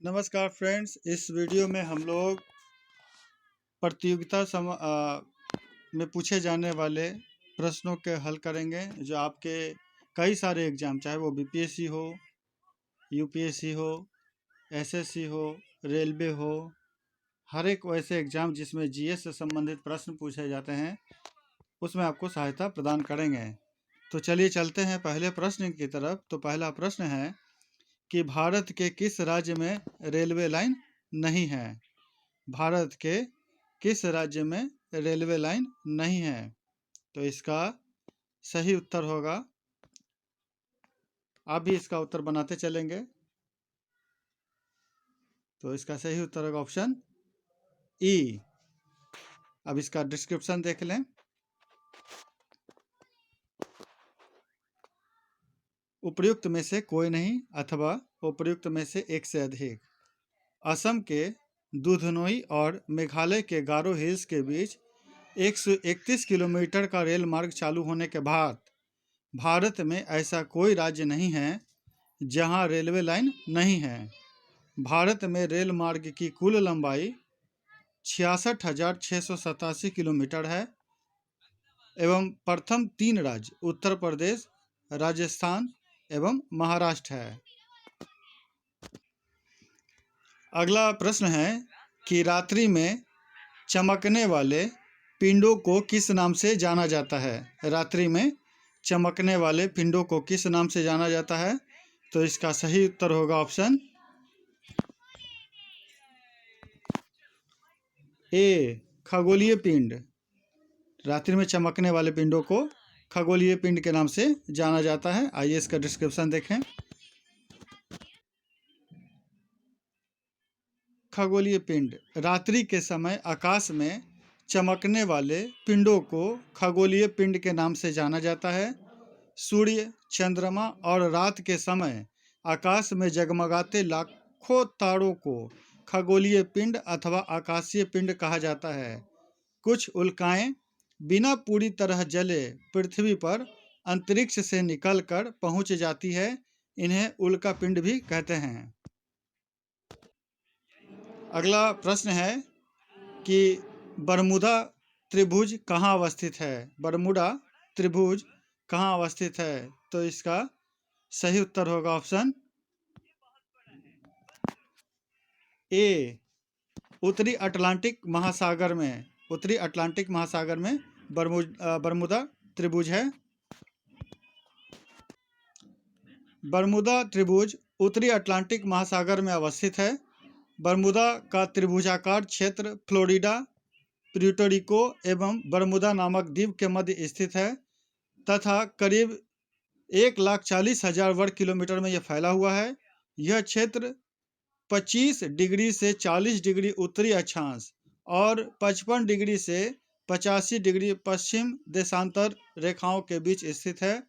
नमस्कार फ्रेंड्स, इस वीडियो में हम लोग प्रतियोगिता में पूछे जाने वाले प्रश्नों के हल करेंगे जो आपके कई सारे एग्जाम, चाहे वो बीपीएससी हो, यूपीएससी हो, एसएससी हो, रेलवे हो, हर एक वैसे एग्जाम जिसमें जीएस से संबंधित प्रश्न पूछे जाते हैं उसमें आपको सहायता प्रदान करेंगे। तो चलिए चलते हैं पहले प्रश्न की तरफ। तो पहला प्रश्न है कि भारत के किस राज्य में रेलवे लाइन नहीं है। भारत के किस राज्य में रेलवे लाइन नहीं है? तो इसका सही उत्तर होगा, आप भी इसका उत्तर बनाते चलेंगे, तो इसका सही उत्तर होगा ऑप्शन ई। अब इसका डिस्क्रिप्शन देख लें। उपर्युक्त में से कोई नहीं अथवा उपर्युक्त में से एक से अधिक। असम के दुधनोई और मेघालय के गारो हिल्स के बीच 131 किलोमीटर का रेल मार्ग चालू होने के बाद भारत में ऐसा कोई राज्य नहीं है जहां रेलवे लाइन नहीं है। भारत में रेल मार्ग की कुल लंबाई 66,687 किलोमीटर है एवं प्रथम 3 राज्य उत्तर प्रदेश, राजस्थान एवं महाराष्ट्र है। अगला प्रश्न है कि रात्रि में चमकने वाले पिंडों को किस नाम से जाना जाता है। रात्रि में चमकने वाले पिंडों को किस नाम से जाना जाता है? तो इसका सही उत्तर होगा ऑप्शन ए, खगोलीय पिंड। रात्रि में चमकने वाले पिंडों को खगोलीय पिंड के नाम से जाना जाता है। आइए इसका डिस्क्रिप्शन देखें। खगोलीय पिंड, रात्रि के समय आकाश में चमकने वाले पिंडों को खगोलीय पिंड के नाम से जाना जाता है। सूर्य, चंद्रमा और रात के समय आकाश में जगमगाते लाखों तारों को खगोलीय पिंड अथवा आकाशीय पिंड कहा जाता है। कुछ उल्काएं बिना पूरी तरह जले पृथ्वी पर अंतरिक्ष से निकलकर पहुंच जाती है, इन्हें उल्का पिंड भी कहते हैं। अगला प्रश्न है कि बरमूडा त्रिभुज कहाँ अवस्थित है। बरमूडा त्रिभुज कहाँ अवस्थित है? तो इसका सही उत्तर होगा ऑप्शन ए, उत्तरी अटलांटिक महासागर में। उत्तरी अटलांटिक महासागर में बरमूडा त्रिभुज है। बरमूडा त्रिभुज उत्तरी अटलांटिक महासागर में अवस्थित है। बरमूडा का त्रिभुजाकार क्षेत्र फ्लोरिडा, प्यूर्टो एवं बरमूडा नामक द्वीप के मध्य स्थित है तथा करीब 1,40,000 वर्ग किलोमीटर में यह फैला हुआ है। यह क्षेत्र 25 डिग्री से 40 डिग्री उत्तरी अक्षांश और 55 डिग्री से 85 डिग्री पश्चिम देशांतर रेखाओं के बीच स्थित है।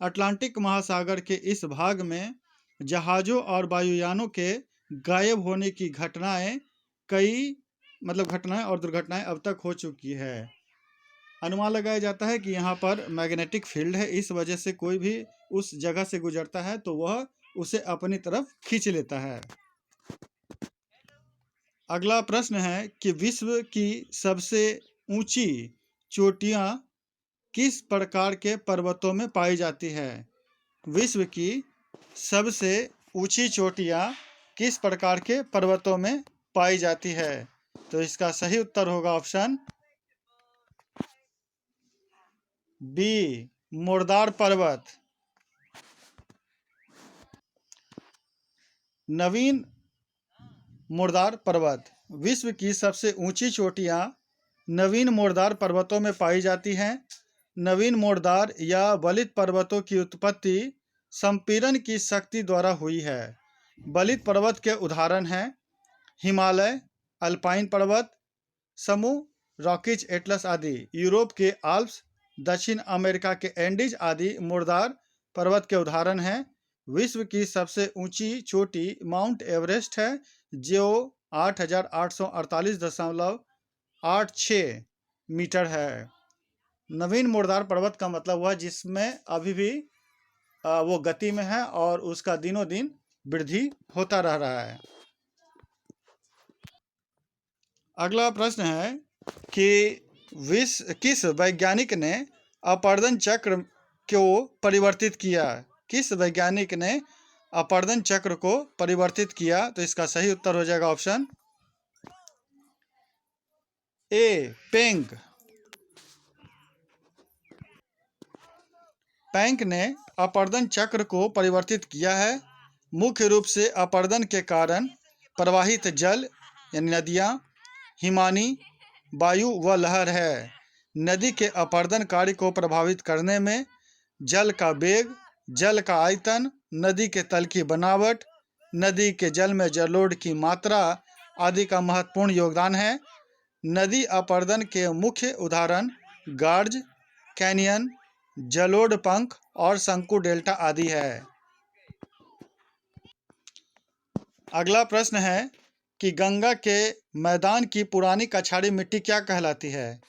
अटलांटिक महासागर के इस भाग में जहाज़ों और वायुयानों के गायब होने की घटनाएं और दुर्घटनाएं अब तक हो चुकी है। अनुमान लगाया जाता है कि यहाँ पर मैग्नेटिक फील्ड है, इस वजह से कोई भी उस जगह से गुजरता है तो वह उसे अपनी तरफ खींच लेता है। अगला प्रश्न है कि विश्व की सबसे ऊंची चोटियाँ किस प्रकार के पर्वतों में पाई जाती है। विश्व की सबसे ऊंची चोटियाँ किस प्रकार के पर्वतों में पाई जाती है? तो इसका सही उत्तर होगा ऑप्शन बी, मुर्दार पर्वत। नवीन मुर्दार पर्वत, विश्व की सबसे ऊंची चोटियाँ नवीन मुर्दार पर्वतों में पाई जाती हैं। नवीन मुर्दार या बलित पर्वतों की उत्पत्ति संपीड़न की शक्ति द्वारा हुई है। बलित पर्वत के उदाहरण हैं हिमालय, अल्पाइन पर्वत समूह, रॉकीज एटलस आदि। यूरोप के आल्प्स, दक्षिण अमेरिका के एंडीज आदि मुर्दार पर्वत के उदाहरण हैं। विश्व की सबसे ऊंची चोटी माउंट एवरेस्ट है जो 8,848.86 मीटर है। नवीन मुर्दार पर्वत का मतलब हुआ जिसमें अभी भी वो गति में है और उसका दिनों दिन वृद्धि होता रह रहा है। अगला प्रश्न है कि किस वैज्ञानिक ने अपवर्तन चक्र को परिवर्तित किया? किस वैज्ञानिक ने अपवर्तन चक्र को परिवर्तित किया? तो इसका सही उत्तर हो जाएगा ऑप्शन ए, पेंग। पेंग ने अपवर्तन चक्र को परिवर्तित किया है। मुख्य रूप से अपवर्तन के कारण प्रवाहित जल यानी नदियाँ, हिमानी, वायु व लहर है। नदी के अपवर्तन कार्य को प्रभावित करने में जल का वेग, जल का आयतन, नदी के तल की बनावट, नदी के जल में जलोढ़ की मात्रा आदि का महत्वपूर्ण योगदान है। नदी अपवर्तन के मुख्य उदाहरण गार्ज, कैनियन, जलोढ़ पंख और शंकु डेल्टा आदि है। अगला प्रश्न है कि गंगा के मैदान की पुरानी कछाड़ी मिट्टी क्या कहलाती है?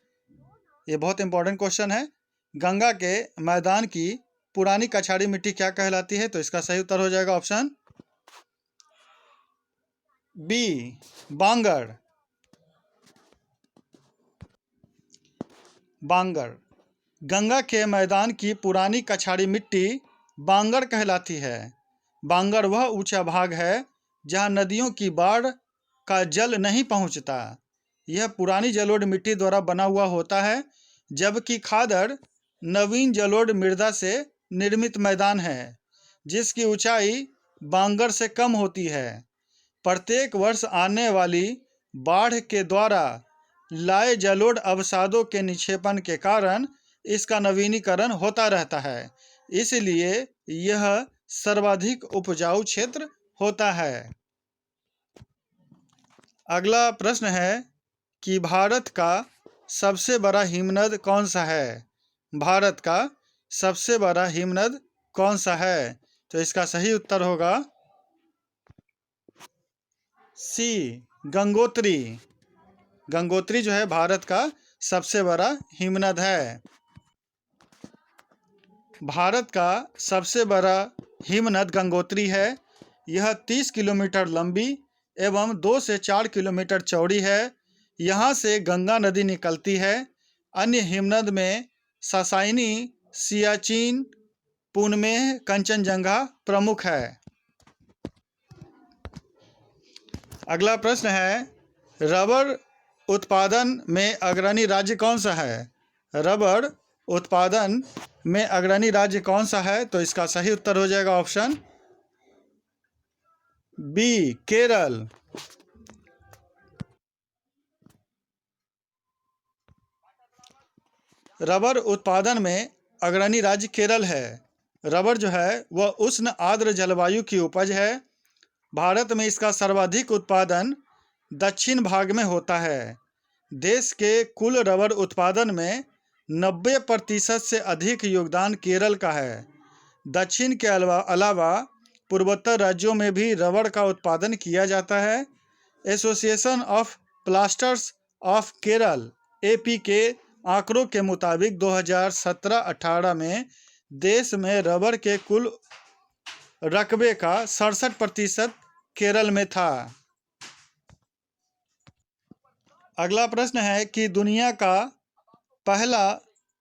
ये बहुत इंपॉर्टेंट क्वेश्चन है। गंगा के मैदान की पुरानी कछाड़ी मिट्टी क्या कहलाती है? तो इसका सही उत्तर हो जाएगा ऑप्शन बी, बांगर। बांगर। गंगा के मैदान की पुरानी कछाड़ी मिट्टी बांगर कहलाती है। बांगर वह ऊंचा भाग है जहां नदियों की बाढ़ का जल नहीं पहुंचता। यह पुरानी जलोढ़ मिट्टी द्वारा बना हुआ होता है, जबकि खादर नवीन जलोढ़ मृदा से निर्मित मैदान है जिसकी ऊंचाई बांगर से कम होती है। प्रत्येक वर्ष आने वाली बाढ़ के द्वारा लाए जलोढ़ अवसादों के निक्षेपण के कारण इसका नवीनीकरण होता रहता है, इसलिए यह सर्वाधिक उपजाऊ क्षेत्र होता है। अगला प्रश्न है कि भारत का सबसे बड़ा हिमनद कौन सा है? भारत का सबसे बड़ा हिमनद कौन सा है? तो इसका सही उत्तर होगा सी, गंगोत्री। गंगोत्री जो है भारत का सबसे बड़ा हिमनद है। भारत का सबसे बड़ा हिमनद गंगोत्री है। यह 30 किलोमीटर लंबी एवं 2 से 4 किलोमीटर चौड़ी है। यहाँ से गंगा नदी निकलती है। अन्य हिमनद में सासाइनी, सियाचिन, पुनमेह, कंचनजंगा प्रमुख है। अगला प्रश्न है, रबर उत्पादन में अग्रणी राज्य कौन सा है? रबर उत्पादन में अग्रणी राज्य कौन सा है? तो इसका सही उत्तर हो जाएगा ऑप्शन बी, केरल। रबर उत्पादन में अग्रणी राज्य केरल है। रबर जो है वह उष्ण आर्द्र जलवायु की उपज है। भारत में इसका सर्वाधिक उत्पादन दक्षिण भाग में होता है। देश के कुल रबर उत्पादन में 90% से अधिक योगदान केरल का है। दक्षिण के अलावा पूर्वोत्तर राज्यों में भी रबर का उत्पादन किया जाता है। Association of plasters of Kerala (AP) के आंकड़ों के मुताबिक 2017-18 में देश में रबर के कुल रकबे का 67% केरल में था। अगला प्रश्न है कि दुनिया का पहला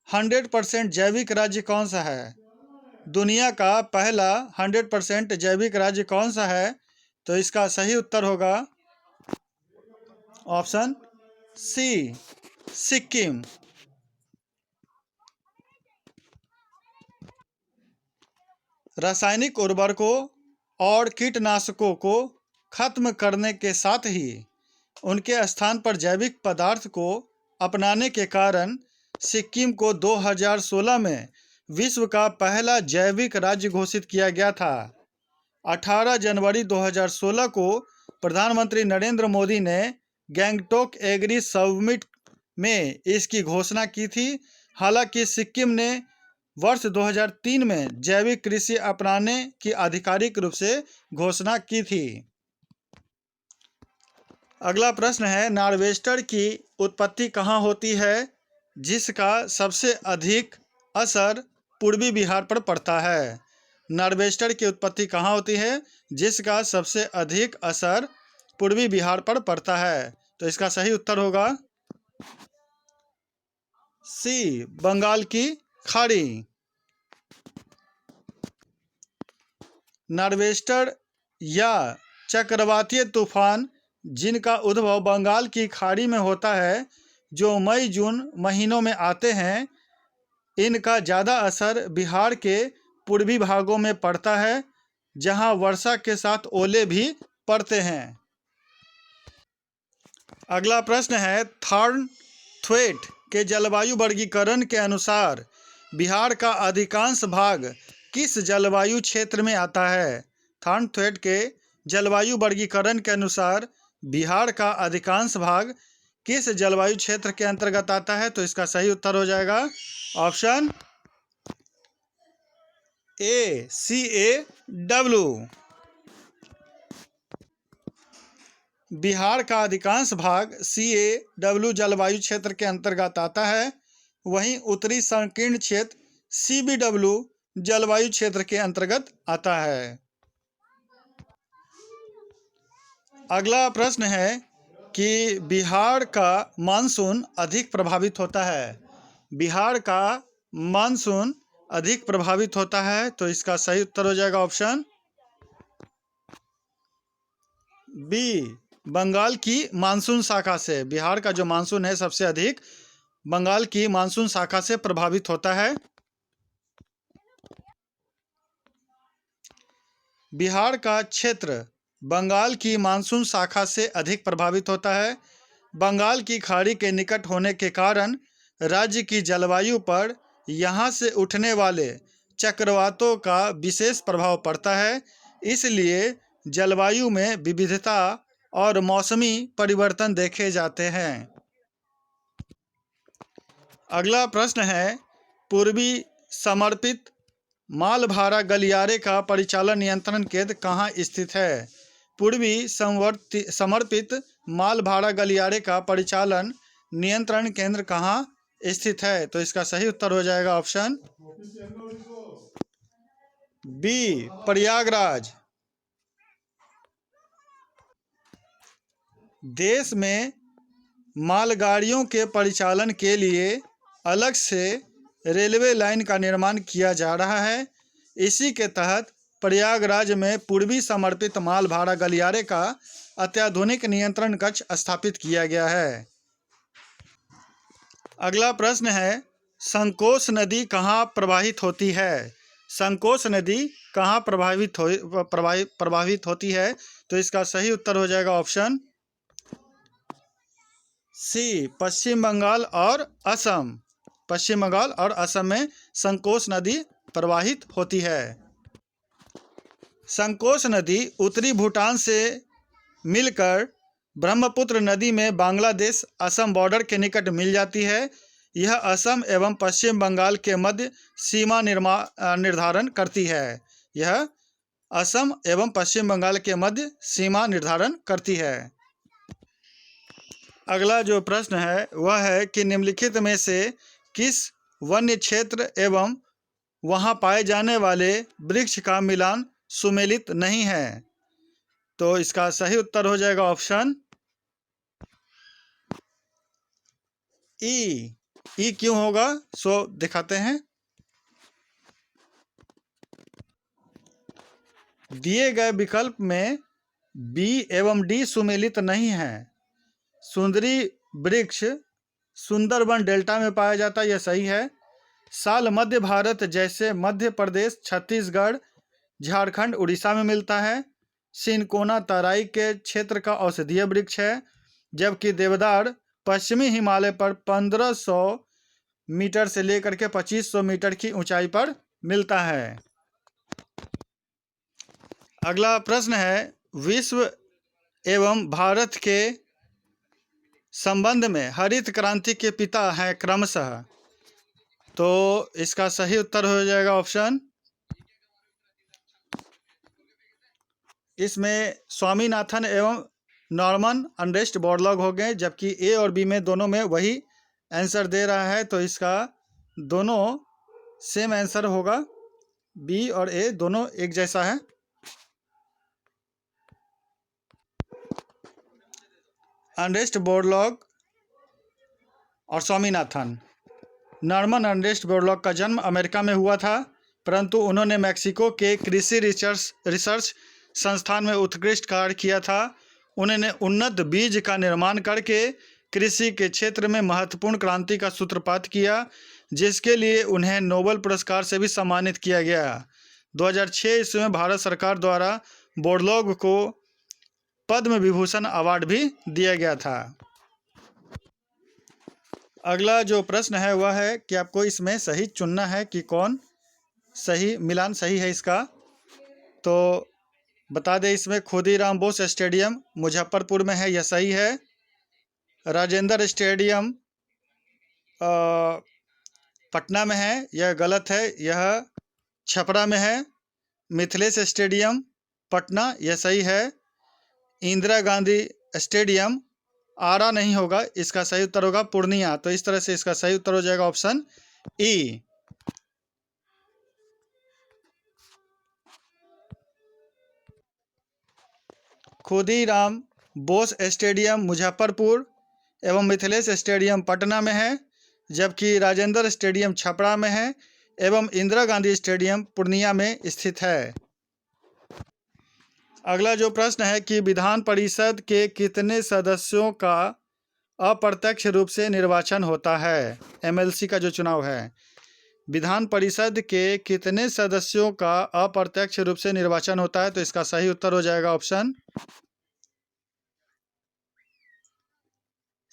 100% जैविक राज्य कौन सा है? दुनिया का पहला 100% जैविक राज्य कौन सा है? तो इसका सही उत्तर होगा ऑप्शन सी, सिक्किम। रासायनिक उर्वरकों और कीटनाशकों को खत्म करने के साथ ही उनके स्थान पर जैविक पदार्थ को अपनाने के कारण सिक्किम को 2016 में विश्व का पहला जैविक राज्य घोषित किया गया था। 18 जनवरी 2016 को प्रधानमंत्री नरेंद्र मोदी ने गैंगटॉक एग्री समिट में इसकी घोषणा की थी। हालांकि सिक्किम ने वर्ष 2003 में जैविक कृषि अपनाने की आधिकारिक रूप से घोषणा की थी। अगला प्रश्न है, नार्वेस्टर की उत्पत्ति कहाँ होती है जिसका सबसे अधिक असर पूर्वी बिहार पर पड़ता है? नार्वेस्टर की उत्पत्ति कहाँ होती है जिसका सबसे अधिक असर पूर्वी बिहार पर पड़ता है? तो इसका सही उत्तर होगा सी, बंगाल की खाड़ी। नॉर्वेस्टर या चक्रवातीय तूफान जिनका उद्भव बंगाल की खाड़ी में होता है, जो मई जून महीनों में आते हैं, इनका ज़्यादा असर बिहार के पूर्वी भागों में पड़ता है, जहां वर्षा के साथ ओले भी पड़ते हैं। अगला प्रश्न है, थॉर्नथ्वेट के जलवायु वर्गीकरण के अनुसार बिहार का अधिकांश भाग किस जलवायु क्षेत्र में आता है? थॉर्नथ्वेट के जलवायु वर्गीकरण के अनुसार बिहार का अधिकांश भाग किस जलवायु क्षेत्र के अंतर्गत आता है? तो इसका सही उत्तर हो जाएगा ऑप्शन ए, CAW। बिहार का अधिकांश भाग CAW जलवायु क्षेत्र के अंतर्गत आता है, वहीं उत्तरी संकीर्ण क्षेत्र CBW जलवायु क्षेत्र के अंतर्गत आता है। अगला प्रश्न है कि बिहार का मानसून अधिक प्रभावित होता है। बिहार का मानसून अधिक प्रभावित होता है, तो इसका सही उत्तर हो जाएगा ऑप्शन बी, बंगाल की मानसून शाखा से। बिहार का जो मानसून है सबसे अधिक बंगाल की मानसून शाखा से प्रभावित होता है। बिहार का क्षेत्र बंगाल की मानसून शाखा से अधिक प्रभावित होता है। बंगाल की खाड़ी के निकट होने के कारण राज्य की जलवायु पर यहाँ से उठने वाले चक्रवातों का विशेष प्रभाव पड़ता है, इसलिए जलवायु में विविधता और मौसमी परिवर्तन देखे जाते हैं। अगला प्रश्न है, पूर्वी समर्पित मालभाड़ा गलियारे का परिचालन नियंत्रण केंद्र कहाँ स्थित है? पूर्वी समर्पित मालभाड़ा गलियारे का परिचालन नियंत्रण केंद्र कहाँ स्थित है? तो इसका सही उत्तर हो जाएगा ऑप्शन बी, प्रयागराज। देश में मालगाड़ियों के परिचालन के लिए अलग से रेलवे लाइन का निर्माण किया जा रहा है। इसी के तहत प्रयागराज में पूर्वी समर्पित माल भाड़ा गलियारे का अत्याधुनिक नियंत्रण कक्ष स्थापित किया गया है। अगला प्रश्न है, संकोश नदी कहाँ प्रवाहित होती है? संकोश नदी कहाँ प्रवाहित होती है? तो इसका सही उत्तर हो जाएगा ऑप्शन सी, पश्चिम बंगाल और असम। पश्चिम बंगाल और असम में संकोश नदी प्रवाहित होती है। संकोश नदी उत्तरी भूटान से मिलकर ब्रह्मपुत्र नदी में बांग्लादेश असम बॉर्डर के निकट मिल जाती है। यह असम एवं पश्चिम बंगाल के मध्य सीमा निर्धारण करती है। यह असम एवं पश्चिम बंगाल के मध्य सीमा निर्धारण करती है। अगला जो प्रश्न है वह है कि निम्नलिखित में से किस वन्य क्षेत्र एवं वहां पाए जाने वाले वृक्ष का मिलान सुमेलित नहीं है? तो इसका सही उत्तर हो जाएगा ऑप्शन ई। ई क्यों होगा सो दिखाते हैं। दिए गए विकल्प में बी एवं डी सुमेलित नहीं है। सुंदरी वृक्ष सुंदरबन डेल्टा में पाया जाता है, यह सही है। साल मध्य भारत जैसे मध्य प्रदेश, छत्तीसगढ़, झारखंड, उड़ीसा में मिलता है। सिनकोना तराई के क्षेत्र का औषधीय वृक्ष है, जबकि देवदार पश्चिमी हिमालय पर 1500 मीटर से लेकर के 2500 मीटर की ऊंचाई पर मिलता है। अगला प्रश्न है, विश्व एवं भारत के संबंध में हरित क्रांति के पिता हैं क्रमशः? तो इसका सही उत्तर हो जाएगा ऑप्शन, इसमें स्वामीनाथन एवं नॉर्मन अनरेस्ट बोरलॉग हो गए, जबकि ए और बी में दोनों में वही आंसर दे रहा है, तो इसका दोनों सेम आंसर होगा। बी और ए दोनों एक जैसा है। अर्नेस्ट बोरलॉग और स्वामीनाथन। नॉर्मन अर्नेस्ट बोरलॉग का जन्म अमेरिका में हुआ था, परंतु उन्होंने मैक्सिको के कृषि रिसर्च संस्थान में उत्कृष्ट कार्य किया था। उन्होंने उन्नत बीज का निर्माण करके कृषि के क्षेत्र में महत्वपूर्ण क्रांति का सूत्रपात किया, जिसके लिए उन्हें नोबेल पुरस्कार से भी सम्मानित किया गया। 2006 ईस्वी में भारत सरकार द्वारा बोरलॉग को पद्म विभूषण अवार्ड भी दिया गया था। अगला जो प्रश्न है वह है कि आपको इसमें सही चुनना है कि कौन सही मिलान सही है इसका। तो बता दें, इसमें खुदीराम बोस स्टेडियम मुजफ्फरपुर में है, यह सही है। राजेंद्र स्टेडियम पटना में है, यह गलत है, यह छपरा में है। मिथिलेश स्टेडियम पटना, यह सही है। इंदिरा गांधी स्टेडियम आरा नहीं होगा, इसका सही उत्तर होगा पूर्णिया। तो इस तरह से इसका सही उत्तर हो जाएगा option E. Khudiram Bose stadium Muzaffarpur एवं मिथिलेश स्टेडियम पटना में है, जबकि राजेंद्र स्टेडियम छपरा में है एवं इंदिरा गांधी स्टेडियम पूर्णिया में स्थित है। अगला जो प्रश्न है कि विधान परिषद के कितने सदस्यों का अप्रत्यक्ष रूप से निर्वाचन होता है। एमएलसी का जो चुनाव है, विधान परिषद के कितने सदस्यों का अप्रत्यक्ष रूप से निर्वाचन होता है। तो इसका सही उत्तर हो जाएगा ऑप्शन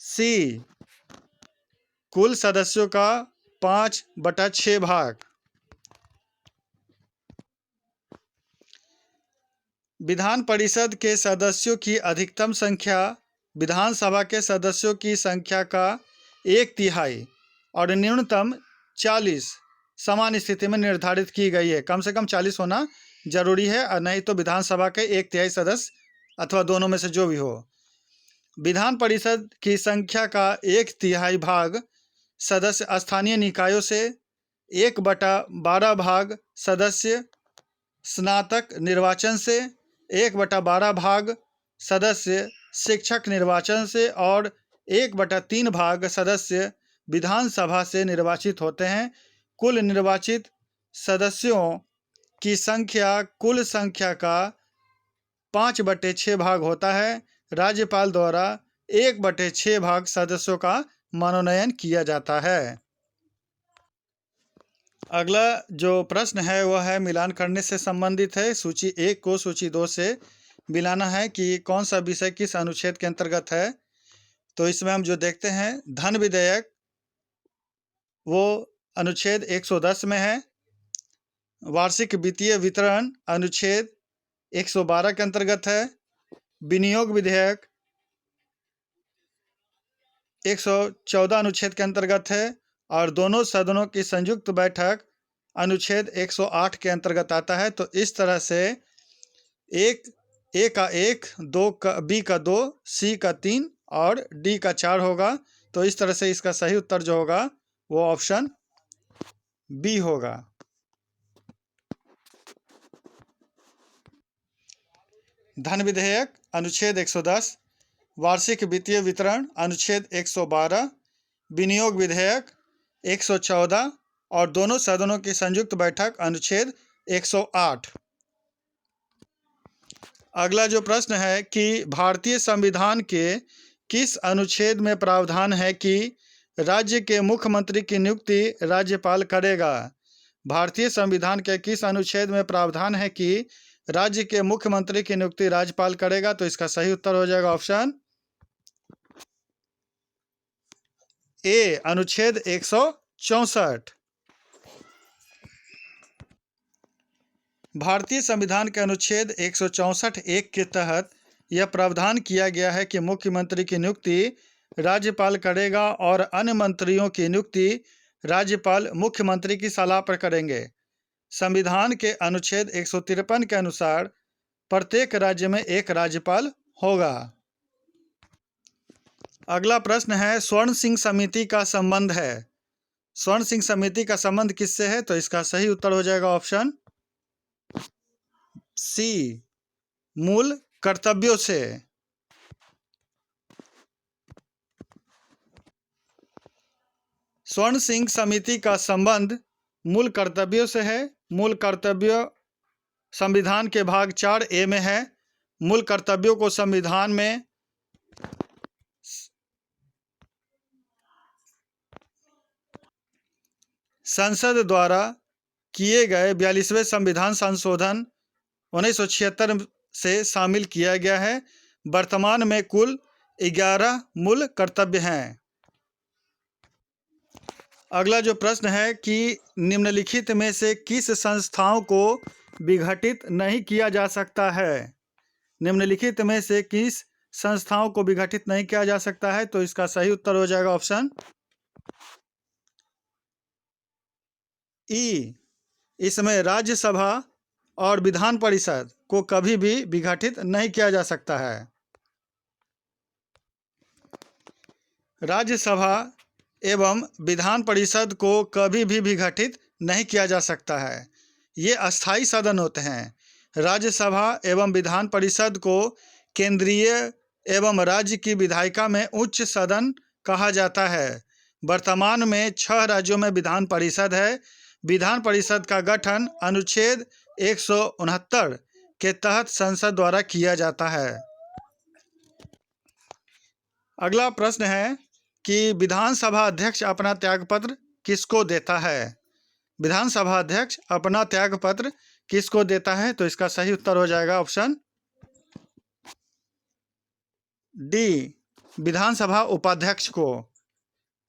सी, कुल सदस्यों का 5/6 भाग। विधान परिषद के सदस्यों की अधिकतम संख्या विधानसभा के सदस्यों की संख्या का 1/3 और न्यूनतम 40 समान स्थिति में निर्धारित की गई है। कम से कम 40 होना जरूरी है, और नहीं तो विधानसभा के 1/3 सदस्य अथवा दोनों में से जो भी हो। विधान परिषद की संख्या का 1/3 भाग सदस्य स्थानीय निकायों से, 1/12 भाग सदस्य स्नातक निर्वाचन से, 1/12 भाग सदस्य शिक्षक निर्वाचन से और 1/3 भाग सदस्य विधानसभा से निर्वाचित होते हैं। कुल निर्वाचित सदस्यों की संख्या कुल संख्या का 5/6 भाग होता है। राज्यपाल द्वारा 1/6 भाग सदस्यों का मनोनयन किया जाता है। अगला जो प्रश्न है वह है मिलान करने से संबंधित है। सूची 1 को सूची 2 से मिलाना है कि कौन सा विषय किस अनुच्छेद के अंतर्गत है। तो इसमें हम जो देखते हैं धन विधेयक, वो अनुच्छेद 110 में है। वार्षिक वित्तीय वितरण अनुच्छेद 112 के अंतर्गत है। विनियोग विधेयक 114 अनुच्छेद के अंतर्गत है और दोनों सदनों की संयुक्त बैठक अनुच्छेद 108 के अंतर्गत आता है। तो इस तरह से ए का 1, बी का 2, सी का 3 और डी का 4 होगा। तो इस तरह से इसका सही उत्तर जो होगा वो ऑप्शन बी होगा। धन विधेयक अनुच्छेद 110, वार्षिक वित्तीय वितरण अनुच्छेद 112, विनियोग विधेयक 114 और दोनों सदनों की संयुक्त बैठक अनुच्छेद 108। अगला जो प्रश्न है कि भारतीय संविधान के किस अनुच्छेद में प्रावधान है कि राज्य के मुख्यमंत्री की नियुक्ति राज्यपाल करेगा। भारतीय संविधान के किस अनुच्छेद में प्रावधान है कि राज्य के मुख्यमंत्री की नियुक्ति राज्यपाल करेगा। तो इसका सही उत्तर हो जाएगा ऑप्शन ए, अनुच्छेद 164। भारतीय संविधान के अनुच्छेद 164(1) के तहत यह प्रावधान किया गया है कि मुख्यमंत्री की नियुक्ति राज्यपाल करेगा और अन्य मंत्रियों की नियुक्ति राज्यपाल मुख्यमंत्री की सलाह पर करेंगे। संविधान के अनुच्छेद 153 के अनुसार प्रत्येक राज्य में एक राज्यपाल होगा। अगला प्रश्न है स्वर्ण सिंह समिति का संबंध है। स्वर्ण सिंह समिति का संबंध किससे है। तो इसका सही उत्तर हो जाएगा ऑप्शन सी, मूल कर्तव्यों से। स्वर्ण सिंह समिति का संबंध मूल कर्तव्यों से है। मूल कर्तव्य संविधान के भाग 4A में है। मूल कर्तव्यों को संविधान में संसद द्वारा किए गए 42वें संविधान संशोधन 1976 से शामिल किया गया है। वर्तमान में कुल 11 मूल कर्तव्य हैं। अगला जो प्रश्न है कि निम्नलिखित में से किस संस्थाओं को विघटित नहीं किया जा सकता है? निम्नलिखित में से किस संस्थाओं को विघटित नहीं किया जा सकता है? तो इसका सही उत्तर हो जाएगा ऑप्शन ई। इसमें राज्यसभा और विधान परिषद को कभी भी विघटित नहीं किया जा सकता है। राज्यसभा एवं विधान परिषद को कभी भी विघटित नहीं किया जा सकता है। ये अस्थायी सदन होते हैं। राज्यसभा एवं विधान परिषद को केंद्रीय एवं राज्य की विधायिका में उच्च सदन कहा जाता है। वर्तमान में 6 राज्यों में विधान परिषद है। विधान परिषद का गठन अनुच्छेद 169 के तहत संसद द्वारा किया जाता है। अगला प्रश्न है कि विधानसभा अध्यक्ष अपना त्यागपत्र किसको देता है? विधानसभा अध्यक्ष अपना त्यागपत्र किसको देता है? तो इसका सही उत्तर हो जाएगा ऑप्शन डी, विधानसभा उपाध्यक्ष को।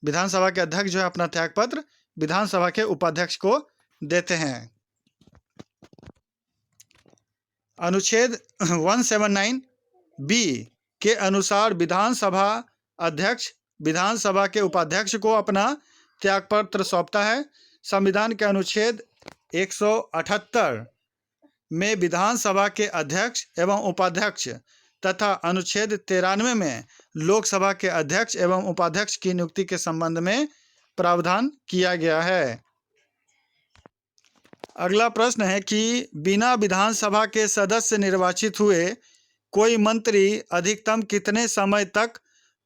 विधानसभा के अध्यक्ष जो है अपना त्यागपत्र विधानसभा के उपाध्यक्ष को देते हैं। अनुच्छेद 179B के अनुसार विधानसभा अध्यक्ष विधानसभा के उपाध्यक्ष को अपना त्यागपत्र सौंपता है। संविधान के अनुच्छेद 178 में विधानसभा के अध्यक्ष एवं उपाध्यक्ष तथा अनुच्छेद 93 में लोकसभा के अध्यक्ष एवं उपाध्यक्ष की नियुक्ति के संबंध में प्रावधान किया गया है। अगला प्रश्न है कि बिना विधानसभा के सदस्य निर्वाचित हुए कोई मंत्री अधिकतम कितने समय तक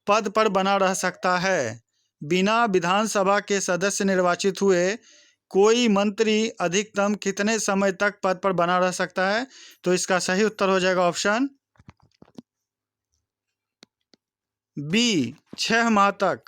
पद पर बना रह सकता है? बिना विधानसभा के सदस्य निर्वाचित हुए कोई मंत्री अधिकतम कितने समय तक पद पर बना रह सकता है? तो इसका सही उत्तर हो जाएगा ऑप्शन बी, 6 माह तक।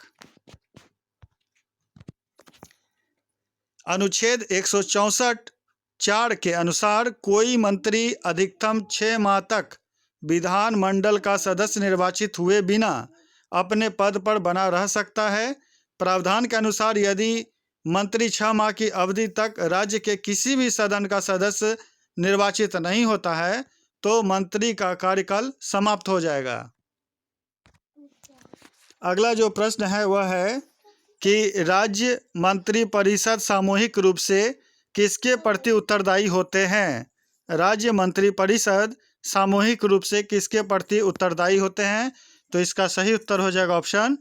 अनुच्छेद 164(4) के अनुसार कोई मंत्री अधिकतम 6 माह तक विधानमंडल का सदस्य निर्वाचित हुए बिना अपने पद पर बना रह सकता है। प्रावधान के अनुसार यदि मंत्री 6 माह की अवधि तक राज्य के किसी भी सदन का सदस्य निर्वाचित नहीं होता है तो मंत्री का कार्यकाल समाप्त हो जाएगा। अगला जो प्रश्न है वह है कि राज्य मंत्री परिषद सामूहिक रूप से किसके प्रति उत्तरदायी होते हैं? राज्य मंत्री परिषद सामूहिक रूप से किसके प्रति उत्तरदायी होते हैं? तो इसका सही उत्तर हो जाएगा ऑप्शन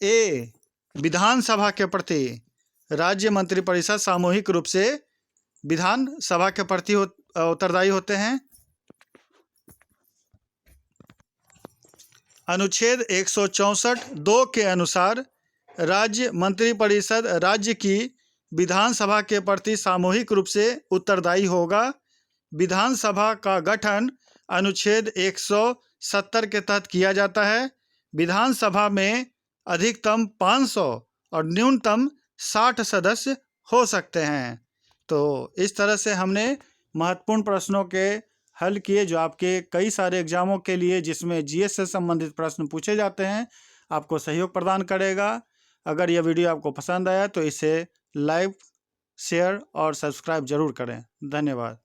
ए, विधानसभा के प्रति। राज्य मंत्री परिषद सामूहिक रूप से विधानसभा के प्रति उत्तरदायी होते हैं। अनुच्छेद 164(2) के अनुसार राज्य मंत्री परिषद राज्य की विधानसभा के प्रति सामूहिक रूप से उत्तरदायी होगा। विधानसभा का गठन अनुच्छेद 170 के तहत किया जाता है। विधानसभा में अधिकतम 500 और न्यूनतम 60 सदस्य हो सकते हैं। तो इस तरह से हमने महत्वपूर्ण प्रश्नों के हल किए जो आपके कई सारे एग्जामों के लिए जिसमें जीएस से संबंधित प्रश्न पूछे जाते हैं आपको सहयोग प्रदान करेगा। अगर यह वीडियो आपको पसंद आया तो इसे लाइक, शेयर और सब्सक्राइब जरूर करें। धन्यवाद।